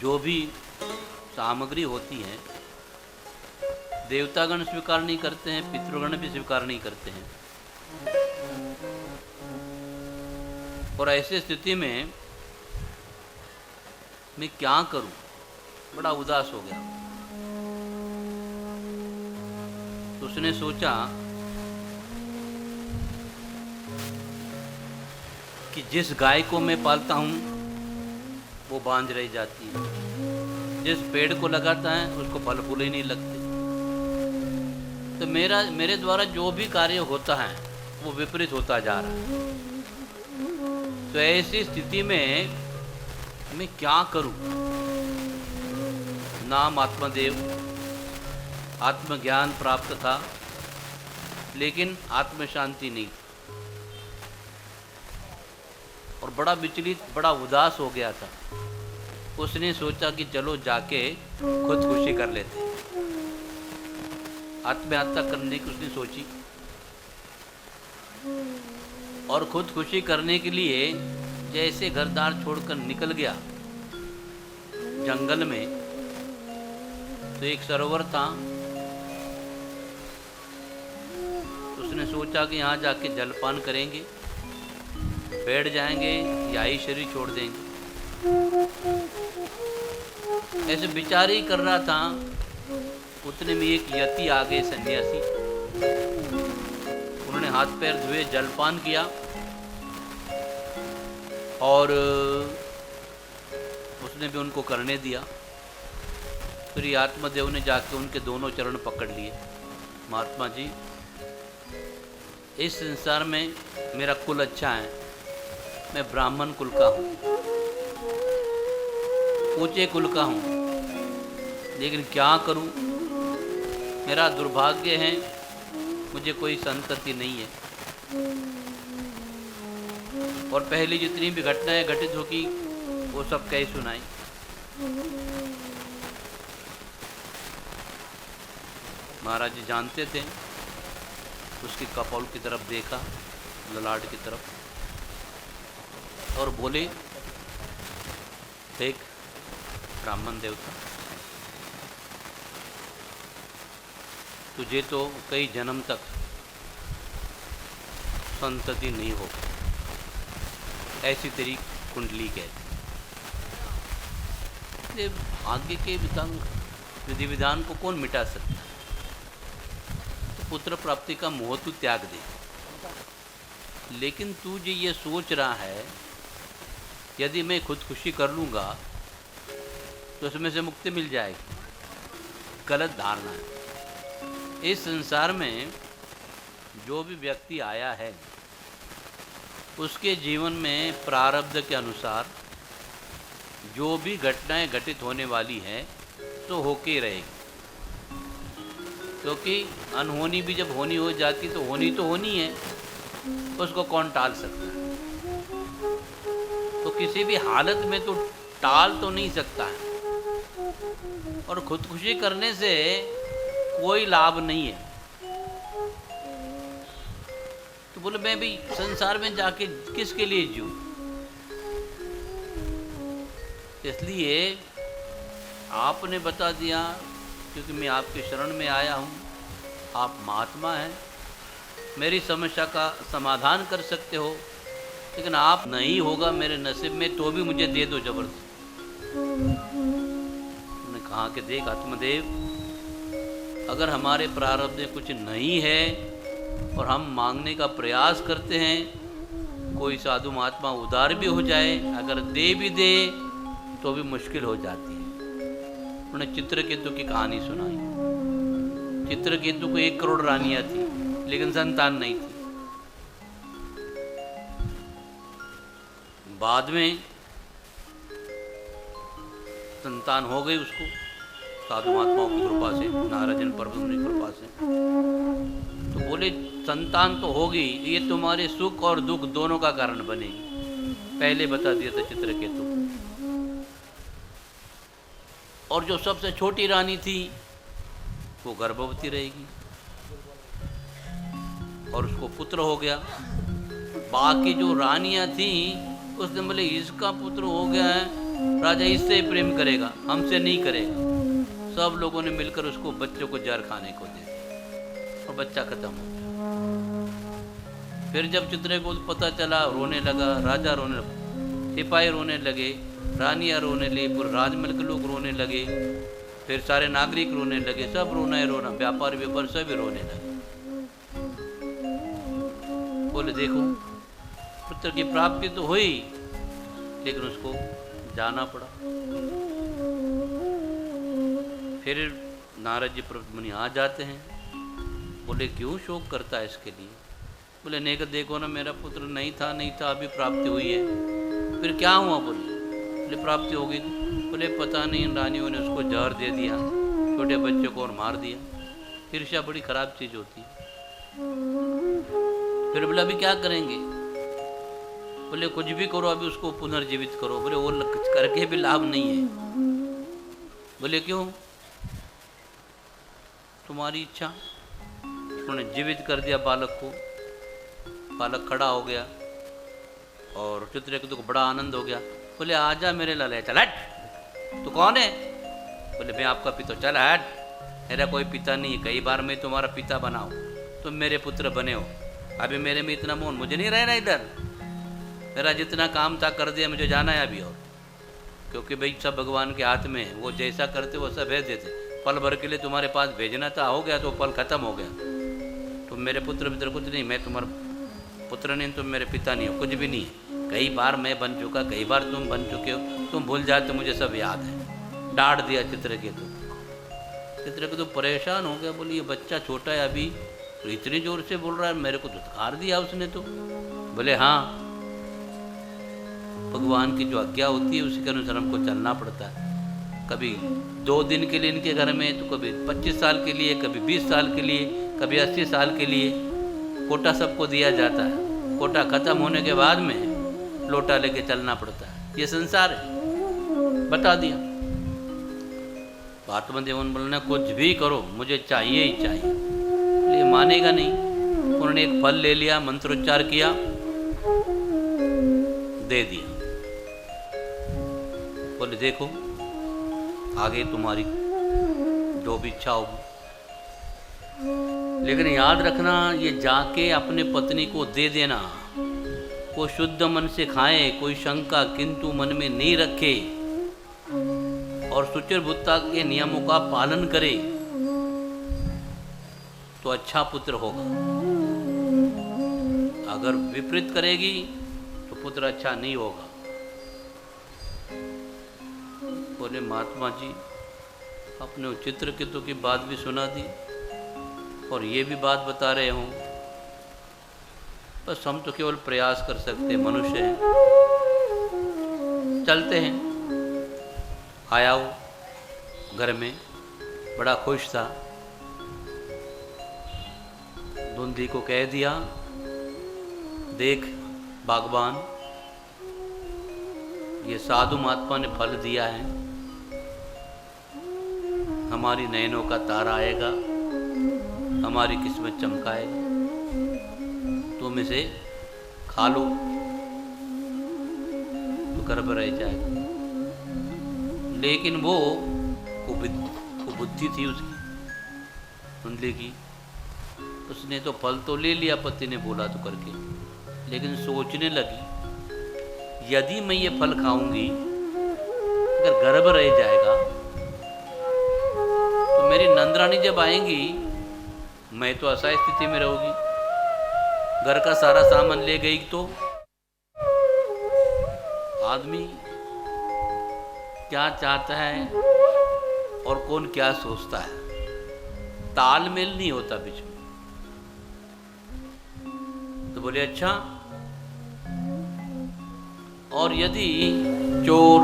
जो भी सामग्री होती है देवतागण स्वीकार नहीं करते हैं, पितृगण भी स्वीकार नहीं करते हैं। और ऐसी स्थिति में मैं क्या करूं, बड़ा उदास हो गया। तो उसने सोचा कि जिस गाय को मैं पालता हूं वो बांझ रह जाती है, जिस पेड़ को लगाता है उसको फल फूल ही नहीं लगते, तो मेरे द्वारा जो भी कार्य होता है वो विपरीत होता जा रहा है। तो ऐसी स्थिति में मैं क्या करूं? नाम आत्मदेव, आत्मज्ञान प्राप्त था लेकिन आत्म शांति नहीं थी और बड़ा विचलित, बड़ा उदास हो गया था। उसने सोचा कि चलो जाके खुदकुशी कर लेते। आत्महत्या करने की उसने सोची और खुदकुशी करने के लिए जैसे घर-द्वार छोड़कर निकल गया जंगल में, तो एक सरोवर था। उसने सोचा कि यहाँ जाके जलपान करेंगे, बैठ जाएंगे या ही शरीर छोड़ देंगे। ऐसे विचार ही कर रहा था, उतने में एक यति आ गए, सन्यासी। उन्होंने हाथ पैर धोए, जलपान किया और उसने भी उनको करने दिया। फिर ये आत्मदेव ने जाके उनके दोनों चरण पकड़ लिए। महात्मा जी, इस संसार में मेरा कुल अच्छा है, मैं ब्राह्मण कुल का हूँ, ऊंचे कुल का हूँ, लेकिन क्या करूँ, मेरा दुर्भाग्य है, मुझे कोई संतति नहीं है। और पहले जितनी भी घटनाएं घटित होगी वो सब कह सुनाई। महाराज जी जानते थे, उसके कपाल की तरफ देखा, ललाट की तरफ, और बोले, देख ब्राह्मण देवता, तुझे तो कई जन्म तक संतति नहीं हो, ऐसी तेरी कुंडली कहती। ये भाग्य के विधि विधान को कौन मिटा सकता है? तो पुत्र प्राप्ति का मोह तू त्याग दे। लेकिन तू जो ये सोच रहा है यदि मैं खुदकुशी कर लूँगा तो उसमें से मुक्ति मिल जाएगी, गलत धारणा है। इस संसार में जो भी व्यक्ति आया है उसके जीवन में प्रारब्ध के अनुसार जो भी घटनाएं घटित होने वाली हैं तो होके रहेगी, क्योंकि अनहोनी भी जब होनी हो जाती तो होनी है, उसको कौन टाल सकता है? तो किसी भी हालत में तो टाल तो नहीं सकता है, और खुदकुशी करने से कोई लाभ नहीं है। तो बोले मैं भी संसार में जाके किसके लिए जीऊं? इसलिए आपने बता दिया, क्योंकि मैं आपके शरण में आया हूँ, आप महात्मा हैं, मेरी समस्या का समाधान कर सकते हो, लेकिन आप नहीं होगा मेरे नसीब में तो भी मुझे दे दो जबरदस्ती। उन्होंने कहा कि देख आत्मदेव, अगर हमारे प्रारब्ध में कुछ नहीं है और हम मांगने का प्रयास करते हैं, कोई साधु महात्मा उदार भी हो जाए, अगर दे भी दे तो भी मुश्किल हो जाती है। उन्होंने चित्रकेतु की कहानी सुनाई। चित्रकेतु को 1 करोड़ रानियां थी, लेकिन संतान नहीं थी। बाद में संतान हो गई उसको, साधु महात्माओं की कृपा से, नारायण पर्वत की कृपा से। तो बोले संतान तो होगी, ये तुम्हारे सुख और दुख दोनों का कारण बनेगी, पहले बता दिया था चित्रकेतु। और जो सबसे छोटी रानी थी वो गर्भवती रहेगी और उसको पुत्र हो गया। बाकी जो रानियां थी उसने बोले इसका पुत्र हो गया है, राजा इससे ही प्रेम करेगा, हमसे नहीं करेगा। सब लोगों ने मिलकर उसको बच्चों को जहर खाने को दे दिया और बच्चा खत्म हो गया। फिर जब चित्रकेतु को पता चला, रोने लगा, राजा रोने लगा, सिपाही रोने लगे, रानियां रोने लगी, पूरे राजमहल के लोग रोने लगे, फिर सारे नागरिक रोने लगे, सब रोना है रोना, व्यापार सभी रोने लगे। बोले देखो पुत्र की प्राप्ति तो हुई, लेकिन उसको जाना पड़ा। फिर नारद जी पर्वत मुनि आ जाते हैं। बोले क्यों शोक करता है इसके लिए? बोले नेक देखो ना, मेरा पुत्र नहीं था अभी प्राप्ति हुई है। फिर क्या हुआ? बोले प्राप्ति हो गई। बोले पता नहीं रानियों ने उसको जहर दे दिया, छोटे बच्चों को और मार दिया। ईर्ष्या बड़ी खराब चीज होती है। फिर बोले अभी क्या करेंगे? बोले कुछ भी करो, अभी उसको पुनर्जीवित करो। बोले वो करके भी लाभ नहीं है। बोले क्यों? तुम्हारी इच्छा। उन्होंने जीवित कर दिया बालक को। बालक खड़ा हो गया और चित्रकेतु को बड़ा आनंद हो गया। बोले आजा मेरे लाले, चल हट। तू कौन है? बोले मैं आपका पिता। चल हट, मेरा कोई पिता नहीं है, कई बार मैं तुम्हारा पिता बनाऊं, तुम मेरे पुत्र बने हो। अभी मेरे में इतना मोह, मुझे नहीं रहना इधर। मेरा जितना काम था कर दिया, मुझे जाना है अभी। और क्योंकि भाई सब भगवान के हाथ में है, वो जैसा करते वो सब भेज देते। पल भर के लिए तुम्हारे पास भेजना था, हो गया तो पल खत्म हो गया। तुम मेरे पुत्र कुछ नहीं, मैं तुम्हारा पुत्र नहीं, तुम मेरे पिता नहीं हो, कुछ भी नहीं है। कई बार मैं बन चुका, कई बार तुम बन चुके हो, तुम भूल जाते तो मुझे सब याद है। डांट दिया चित्रकेतु। चित्रकेतु परेशान हो गया। बोली ये बच्चा छोटा है अभी, तो इतनी जोर से बोल रहा है, मेरे को धुतकार दिया उसने तो। बोले हाँ, भगवान की जो आज्ञा होती है उसी के अनुसार हमको चलना पड़ता है। कभी 2 दिन के लिए इनके घर में, तो कभी 25 साल के लिए, कभी 20 साल के लिए, कभी 80 साल के लिए कोटा सबको दिया जाता है। कोटा खत्म होने के बाद में लोटा लेके चलना पड़ता है। ये संसार है, बता दिया। आत्मदेवन बोलना कुछ भी करो, मुझे चाहिए ही चाहिए। ये मानेगा नहीं। उन्होंने एक फल ले लिया, मंत्रोच्चार किया, दे दिया। बोले देखो आगे तुम्हारी जो भी इच्छा होगी, लेकिन याद रखना ये जाके अपने पत्नी को दे देना। वो शुद्ध मन से खाए, कोई शंका किंतु मन में नहीं रखे और सुचिरभुत्ता के नियमों का पालन करे तो अच्छा पुत्र होगा। अगर विपरीत करेगी तो पुत्र अच्छा नहीं होगा। बोले महात्मा जी आपने चित्रकेतु की बात भी सुना दी और ये भी बात बता रहे हो, बस हम तो केवल प्रयास कर सकते, मनुष्य हैं। चलते हैं। आया वो घर में बड़ा खुश था। धुंधी को कह दिया देख बागबान, ये साधु महात्मा ने फल दिया है, हमारी नयनों का तारा आएगा, हमारी किस्मत चमकाएगा, तुम इसे खा लो तो गर्भ रह जाएगा। लेकिन वो बुद्धि थी उसकी, धुंधले की। उसने तो फल तो ले लिया, पति ने बोला तो करके, लेकिन सोचने लगी यदि मैं ये फल खाऊंगी अगर गर्भ रह जाएगा तो मेरी नंदरानी जब आएंगी मैं तो असहाय स्थिति में रहूंगी। घर का सारा सामान ले गई तो आदमी क्या चाहता है और कौन क्या सोचता है, तालमेल नहीं होता बीच में। तो बोले अच्छा, और यदि चोर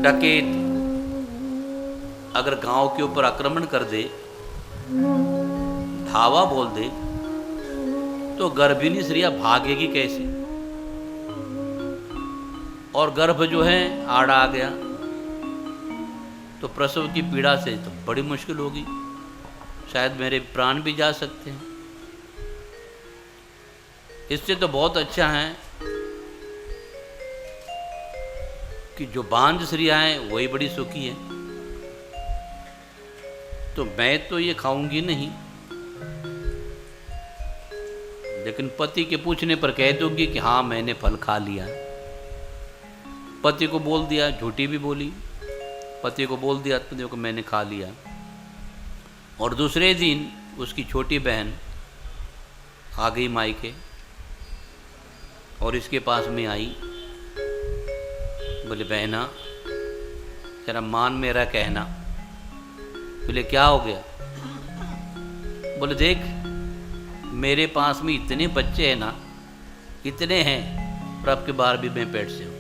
डकैत अगर गांव के ऊपर आक्रमण कर दे, धावा बोल दे, तो गर्भिणी स्त्रियां भागेगी कैसे? और गर्भ जो है आड़ा आ गया तो प्रसव की पीड़ा से तो बड़ी मुश्किल होगी, शायद मेरे प्राण भी जा सकते हैं। इससे तो बहुत अच्छा है कि जो बांझ स्त्रियां हैं वही बड़ी सुखी है। तो मैं तो ये खाऊंगी नहीं, लेकिन पति के पूछने पर कह दूंगी कि हाँ मैंने फल खा लिया। पति को बोल दिया, झूठी भी बोली, पति को बोल दिया पति को मैंने खा लिया। और दूसरे दिन उसकी छोटी बहन आ गई मायके और इसके पास में आई। बोले बहना जरा मान मेरा कहना। बोले क्या हो गया? बोले देख मेरे पास में इतने बच्चे हैं ना, इतने हैं, पर अब के बार भी मैं पेट से हूँ।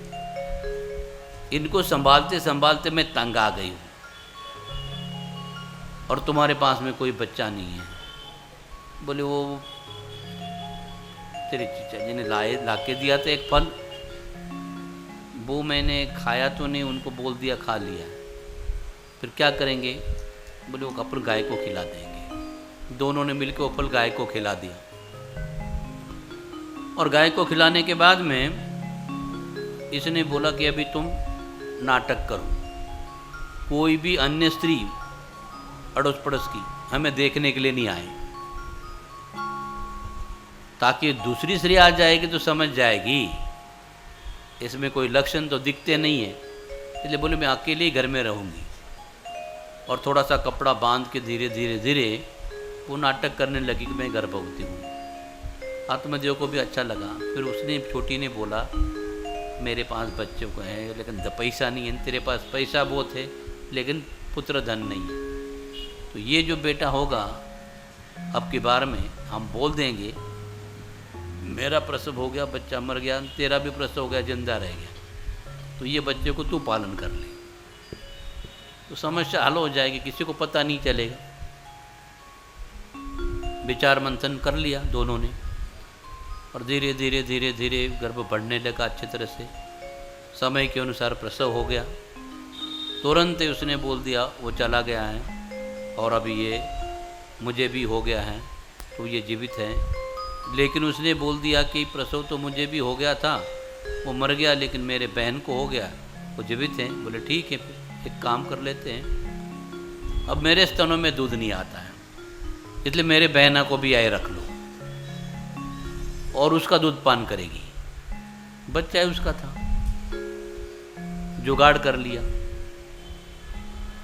इनको संभालते संभालते मैं तंग आ गई हूँ और तुम्हारे पास में कोई बच्चा नहीं है। बोले वो तेरे चीचा जी ने ला के दिया था एक फल, वो मैंने खाया तो नहीं, उनको बोल दिया खा लिया। फिर क्या करेंगे? बोले वो अपन गाय को खिला देंगे। दोनों ने मिलकर वो फल गाय को खिला दिया। और गाय को खिलाने के बाद में इसने बोला कि अभी तुम नाटक करो, कोई भी अन्य स्त्री अड़ोस पड़ोस की हमें देखने के लिए नहीं आए, ताकि दूसरी स्त्री आ जाएगी तो समझ जाएगी इसमें कोई लक्षण तो दिखते नहीं है। इसलिए बोले मैं अकेले ही घर में रहूँगी। और थोड़ा सा कपड़ा बांध के धीरे धीरे धीरे वो नाटक करने लगी कि मैं गर्भवती हूँ। आत्मदेव को भी अच्छा लगा। फिर उसने छोटी ने बोला मेरे पास बच्चों को है लेकिन पैसा नहीं है। तेरे पास पैसा बहुत है लेकिन पुत्र धन नहीं है। तो ये जो बेटा होगा अब की बार में हम बोल देंगे मेरा प्रसव हो गया, बच्चा मर गया, तेरा भी प्रसव हो गया, जिंदा रह गया, तो ये बच्चे को तू पालन कर ले, तो समस्या हल हो जाएगी, किसी को पता नहीं चलेगा। विचार मंथन कर लिया दोनों ने और धीरे धीरे धीरे धीरे गर्भ बढ़ने लगा अच्छी तरह से। समय के अनुसार प्रसव हो गया। तुरंत ही उसने बोल दिया वो चला गया है और अभी ये मुझे भी हो गया है तो ये जीवित है। लेकिन उसने बोल दिया कि प्रसव तो मुझे भी हो गया था वो मर गया लेकिन मेरे बहन को हो गया, वो जीवित हैं। बोले ठीक है, फिर एक काम कर लेते हैं, अब मेरे स्तनों में दूध नहीं आता है, इसलिए मेरे बहना को भी आए रख लो और उसका दूध पान करेगी। बच्चा है उसका था, जुगाड़ कर लिया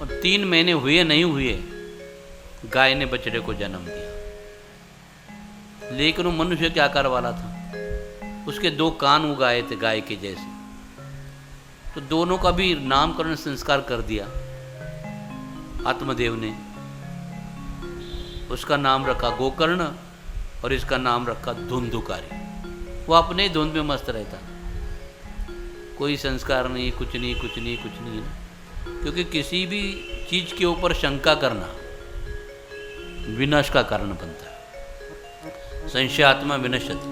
और 3 महीने हुए नहीं हुए गाय ने बछड़े को जन्म दिया। लेकिन वो मनुष्य के आकार वाला था, उसके 2 कान उगाए थे गाय के जैसे। तो दोनों का भी नामकरण संस्कार कर दिया आत्मदेव ने। उसका नाम रखा गोकर्ण और इसका नाम रखा धुंधुकारी। वो अपने ही धुंध में मस्त रहता, कोई संस्कार नहीं, कुछ नहीं कुछ नहीं कुछ नहीं ना। क्योंकि किसी भी चीज के ऊपर शंका करना विनाश का कारण बनता है। संशयात्मा विनश्यति।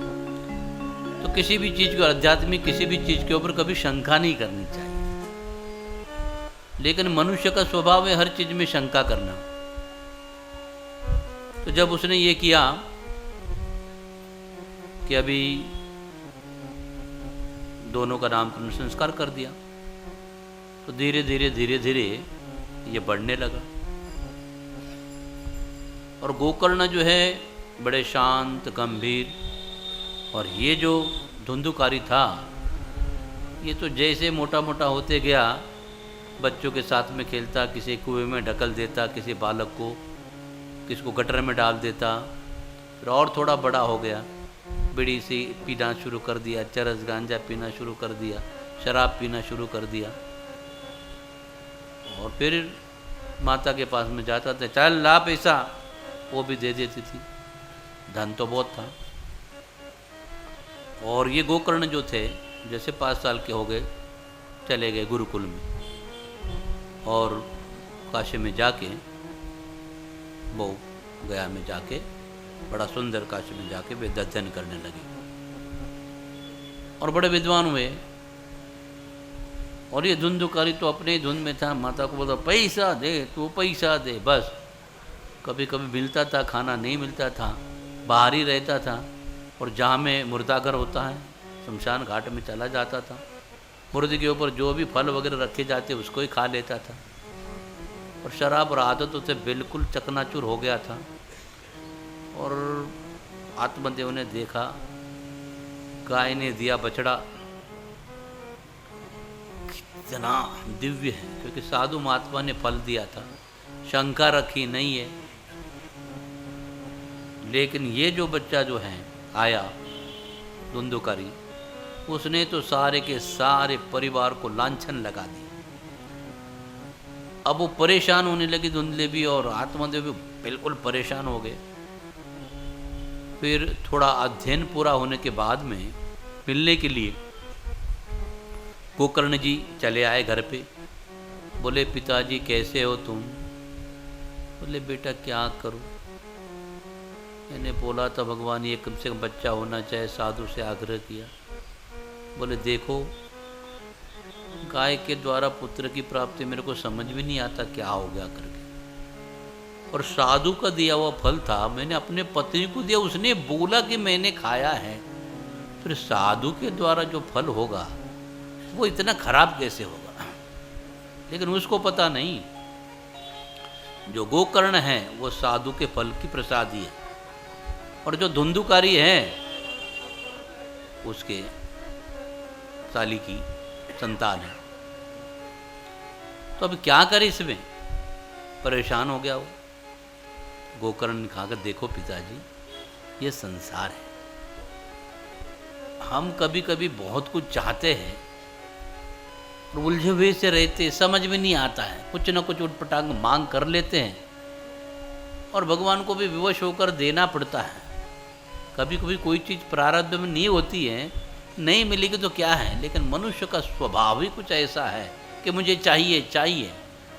तो किसी भी चीज को, आध्यात्मिक किसी भी चीज के ऊपर कभी शंका नहीं करनी चाहिए। लेकिन मनुष्य का स्वभाव है हर चीज में शंका करना। तो जब उसने ये किया कि अभी दोनों का नामकरण संस्कार कर दिया, तो धीरे धीरे धीरे धीरे ये बढ़ने लगा। और गोकर्ण जो है बड़े शांत गंभीर, और ये जो धुंधुकारी था ये तो जैसे मोटा मोटा होते गया, बच्चों के साथ में खेलता, किसी कुएं में ढकल देता, किसी बालक को, किसको गटर में डाल देता। फिर और थोड़ा बड़ा हो गया, बीड़ी सी पीना शुरू कर दिया, चरस गांजा पीना शुरू कर दिया, शराब पीना शुरू कर दिया। और फिर माता के पास में जाता था, चल ला पैसा, वो भी दे देती थी, धन तो बहुत था। और ये गोकर्ण जो थे जैसे 5 साल के हो गए, चले गए गुरुकुल में और काशी में जाके, वो गया में जाके बड़ा सुंदर काशी में जाके वे अध्ययन करने लगे और बड़े विद्वान हुए। और ये धुंधुकारी तो अपने ही धुन में था, माता को बोलता पैसा दे, तू पैसा दे। बस कभी कभी मिलता था, खाना नहीं मिलता था, बाहर ही रहता था। और जहाँ में मुर्दाघर होता है, शमशान घाट में चला जाता था। मुर्दे के ऊपर जो भी फल वगैरह रखे जाते उसको ही खा लेता था। और शराब और आदतों से बिल्कुल चकनाचूर हो गया था। और आत्मदेव ने देखा गाय ने दिया बछड़ा कितना दिव्य है, क्योंकि साधु महात्मा ने फल दिया था, शंका रखी नहीं है। लेकिन ये जो बच्चा जो है आया धुंधुकारी, उसने तो सारे के सारे परिवार को लांछन लगा दिया। अब वो परेशान होने लगी, धुंधले भी और आत्मदेव भी बिल्कुल परेशान हो गए। फिर थोड़ा अध्ययन पूरा होने के बाद में मिलने के लिए गोकर्ण जी चले आए घर पे। बोले पिताजी कैसे हो तुम? बोले बेटा क्या करूं, मैंने बोला था भगवान ये कम से कम बच्चा होना चाहिए, साधु से आग्रह किया। बोले देखो गाय के द्वारा पुत्र की प्राप्ति मेरे को समझ भी नहीं आता क्या हो गया करके। और साधु का दिया हुआ फल था, मैंने अपने पत्नी को दिया, उसने बोला कि मैंने खाया है। फिर साधु के द्वारा जो फल होगा वो इतना खराब कैसे होगा? लेकिन उसको पता नहीं, जो गोकर्ण है वो साधु के फल की प्रसादी है, और जो धुंधुकारी है उसके साली की संतान है। तो अब क्या करे इसमें? परेशान हो गया वो। गोकर्ण ने कहा देखो पिताजी ये संसार है, हम कभी कभी बहुत कुछ चाहते हैं और उलझे हुए से रहते, समझ में नहीं आता है, कुछ ना कुछ उटपटांग मांग कर लेते हैं और भगवान को भी विवश होकर देना पड़ता है। कभी कभी कोई चीज़ प्रारब्ध में नहीं होती है, नहीं मिलेगी तो क्या है, लेकिन मनुष्य का स्वभाव ही कुछ ऐसा है कि मुझे चाहिए चाहिए।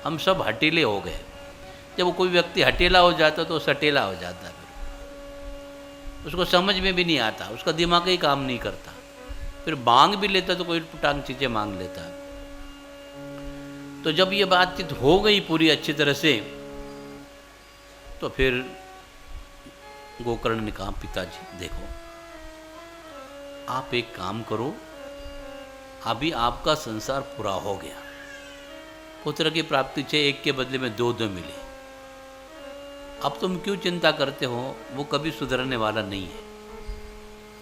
हम सब हटीले हो गए। जब कोई व्यक्ति हटेला हो जाता तो सटेला हो जाता, फिर उसको समझ में भी नहीं आता, उसका दिमाग ही काम नहीं करता, फिर मांग भी लेता तो कोई पुटांग चीज़ें मांग लेता। तो जब ये बातचीत हो गई पूरी अच्छी तरह से, तो फिर गोकर्ण ने कहा पिताजी देखो आप एक काम करो, अभी आपका संसार पूरा हो गया, पुत्र की प्राप्ति से एक के बदले में दो मिले। अब तुम क्यों चिंता करते हो? वो कभी सुधरने वाला नहीं है,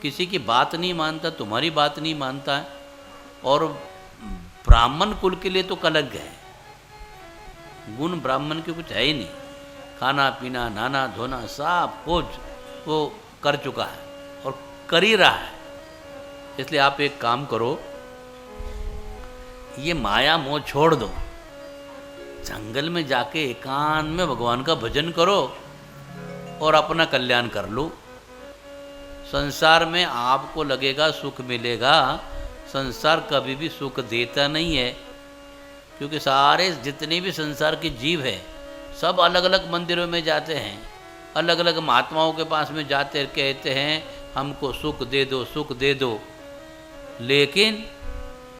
किसी की बात नहीं मानता, तुम्हारी बात नहीं मानता है। और ब्राह्मण कुल के लिए तो कलंक है, गुण ब्राह्मण के कुछ है ही नहीं। खाना पीना नहाना धोना सब कुछ वो कर चुका है और कर ही रहा है। इसलिए आप एक काम करो, ये माया मोह छोड़ दो, जंगल में जाके एकांत में भगवान का भजन करो और अपना कल्याण कर लो। संसार में आपको लगेगा सुख मिलेगा, संसार कभी भी सुख देता नहीं है, क्योंकि सारे जितने भी संसार के जीव हैं सब अलग अलग मंदिरों में जाते हैं, अलग अलग महात्माओं के पास में जाते कहते हैं हमको सुख दे दो सुख दे दो, लेकिन